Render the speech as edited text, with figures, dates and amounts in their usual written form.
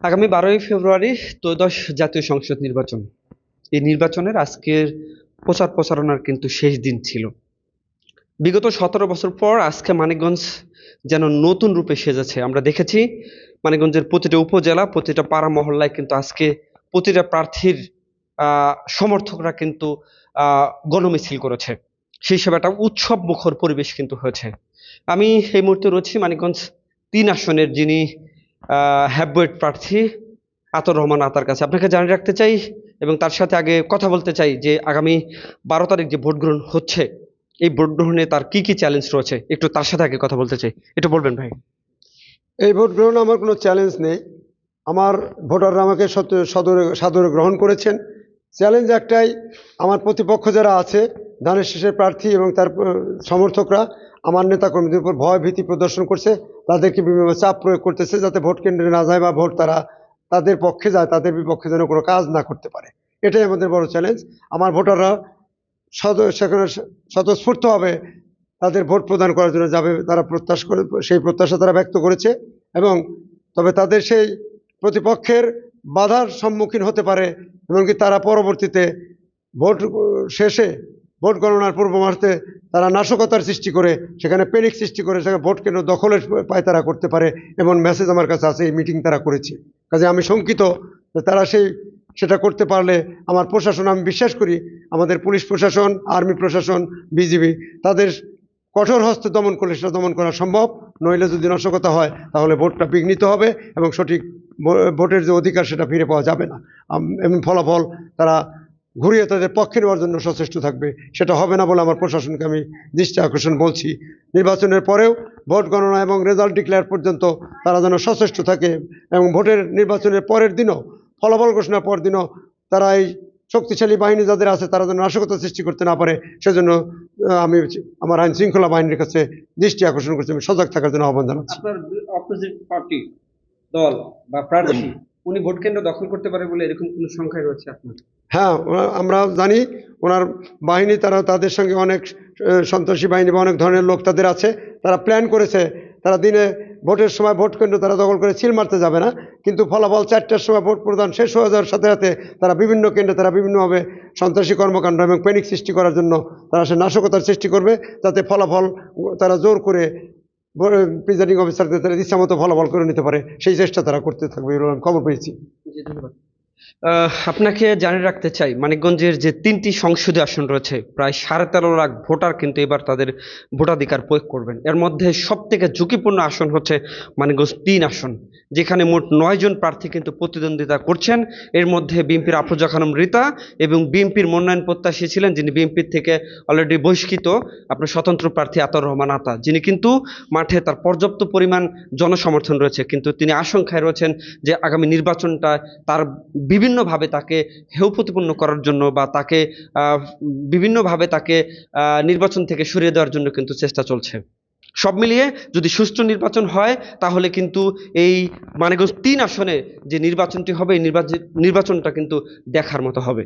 আগামী 12ই ফেব্রুয়ারি ত্রয়োদশ জাতীয় সংসদ নির্বাচন। এই নির্বাচনের আজকের প্রচারণার কিন্তু শেষ দিন ছিল। বিগত 17 বছর পর আজকে মানিকগঞ্জ যেন নতুন রূপে সেজেছে। আমরা দেখেছি মানিকগঞ্জের প্রতিটা উপজেলা, প্রতিটা পাড়া মহল্লায় কিন্তু আজকে প্রতিটা প্রার্থীর সমর্থকরা কিন্তু গণমিছিল করেছে। সেই হিসেবে একটা উৎসব মুখর পরিবেশ কিন্তু হয়েছে। আমি এই মুহূর্তে রয়েছি মানিকগঞ্জ 3 আসনের যিনি হ্যাভওয়েট প্রার্থী আতর রহমান আতার কাছে। আপনাকে জানিয়ে রাখতে চাই এবং তার সাথে আগে কথা বলতে চাই যে আগামী 12 তারিখ যে ভোট গ্রহণ হচ্ছে, এই ভোট গ্রহণে তার কি কি চ্যালেঞ্জ রয়েছে একটু তার সাথে আগে কথা বলতে চাই, একটু বলবেন ভাই। এই ভোট গ্রহণে আমার কোনো চ্যালেঞ্জ নেই। আমার ভোটাররা আমাকে সাদরে গ্রহণ করেছেন। চ্যালেঞ্জ একটাই, আমার প্রতিপক্ষ যারা আছে ধানের শীষের প্রার্থী এবং তার সমর্থকরা আমার নেতাকর্মীদের উপর ভয় ভীতি প্রদর্শন করছে, তাদেরকে বিভিন্ন চাপ প্রয়োগ করতেছে যাতে ভোট কেন্দ্রে না যায় বা ভোট তারা তাদের পক্ষে যায়, তাদের বিপক্ষে যেন কোনো কাজ না করতে পারে। এটাই আমাদের বড় চ্যালেঞ্জ। আমার ভোটাররা সেখানে স্বতঃস্ফূর্তভাবে তাদের ভোট প্রদান করার জন্য যাবে, তারা সেই প্রত্যাশা তারা ব্যক্ত করেছে। এবং তবে তাদের সেই প্রতিপক্ষের বাধার সম্মুখীন হতে পারে, এমনকি তারা পরবর্তীতে ভোট শেষে ভোট গণনার পূর্ব মুহূর্তে তারা নাশকতার সৃষ্টি করে, সেখানে প্যানিক সৃষ্টি করে সেখানে ভোট কেন্দ্র দখলের পায়তারা করতে পারে, এমন মেসেজ আমার কাছে আছে। এই মিটিং তারা করেছে, কাজে আমি শঙ্কিত যে তারা সেটা করতে পারলে আমার প্রশাসন, আমি বিশ্বাস করি আমাদের পুলিশ প্রশাসন, আর্মি প্রশাসন, বিজিবি তাদের কঠোর হস্তে দমন করলে সেটা দমন করা সম্ভব। নইলে যদি নাশকতা হয় তাহলে ভোটটা বিঘ্নিত হবে এবং সঠিক ভোটের যে অধিকার সেটা ফিরে পাওয়া যাবে না। এবং ফলাফল তারা ঘুরিয়ে তাদের পক্ষে নেওয়ার জন্য সচেষ্ট থাকবে, সেটা হবে না বলে আমার প্রশাসনকে আমি দৃষ্টি আকর্ষণ বলছি। নির্বাচনের পরেও ভোট গণনা এবং রেজাল্ট ডিক্লেয়ার পর্যন্ত তারা যেন সচেষ্ট থাকে এবং ভোটের নির্বাচনের পরের দিনও, ফলাফল ঘোষণার পর দিনও তারা এই শক্তিশালী বাহিনী যাদের আছে তারা যেন নাশকতা সৃষ্টি করতে না পারে, সেজন্য আমি আমার আইন শৃঙ্খলা বাহিনীর কাছে দৃষ্টি আকর্ষণ করছি, আমি সজাগ থাকার জন্য আহ্বান জানাচ্ছি। আপনার অপোজিট পার্টি দল বা প্রার্থী উনি ভোট কেন্দ্র দখল করতে পারে বলে এরকম কোনো সংখ্যায় রয়েছে আপনার? হ্যাঁ, আমরা জানি ওনার বাহিনী, তারা তাদের সঙ্গে অনেক সন্ত্রাসী বাহিনী বা অনেক ধরনের লোক তাদের আছে, তারা প্ল্যান করেছে। তারা দিনে ভোটের সময় ভোট কেন্দ্র তারা দখল করে সিল মারতে যাবে না, কিন্তু ফলাফল 4টার সময় ভোট প্রদান শেষ হয়ে যাওয়ার সাথে সাথে তারা বিভিন্ন কেন্দ্রে তারা বিভিন্নভাবে সন্ত্রাসী কর্মকাণ্ড এবং প্যানিক সৃষ্টি করার জন্য তারা সে নাশকতার সৃষ্টি করবে, যাতে ফলাফল তারা জোর করে প্রিজাইডিং অফিসারদের তারা ইচ্ছামতো ফলাফল করে নিতে পারে, সেই চেষ্টা তারা করতে থাকবে, এগুলো আমি খবর পেয়েছি। ধন্যবাদ। আপনাকে জানিয়ে রাখতে চাই মানিকগঞ্জের যে 3টি সংসদীয় আসন রয়েছে, প্রায় 13.5 লাখ ভোটার কিন্তু এবার তাদের ভোটাধিকার প্রয়োগ করবেন। এর মধ্যে সব থেকে ঝুঁকিপূর্ণ আসন হচ্ছে মানিকগঞ্জ 3 আসন, যেখানে মোট 9 জন প্রার্থী কিন্তু প্রতিদ্বন্দ্বিতা করছেন। এর মধ্যে বিএনপির আফরোজা খানম রীতা এবং বিএনপির মনোনয়ন প্রত্যাশী ছিলেন যিনি বিএনপির থেকে অলরেডি বহিষ্কৃত আপনার স্বতন্ত্র প্রার্থী আতর রহমান আতা, যিনি কিন্তু মাঠে তার পর্যাপ্ত পরিমাণ জনসমর্থন রয়েছে, কিন্তু তিনি আশঙ্কায় রয়েছেন যে আগামী নির্বাচনটা তার বিভিন্নভাবে তাকে হেয় প্রতিপন্ন করার জন্য বা তাকে বিভিন্নভাবে তাকে নির্বাচন থেকে সরিয়ে দেওয়ার জন্য কিন্তু চেষ্টা চলছে। সব মিলিয়ে যদি সুষ্ঠু নির্বাচন হয় তাহলে কিন্তু এই মানিকগঞ্জ 3 আসনে যে নির্বাচনটি হবে, এই নির্বাচনটা কিন্তু দেখার মতো হবে।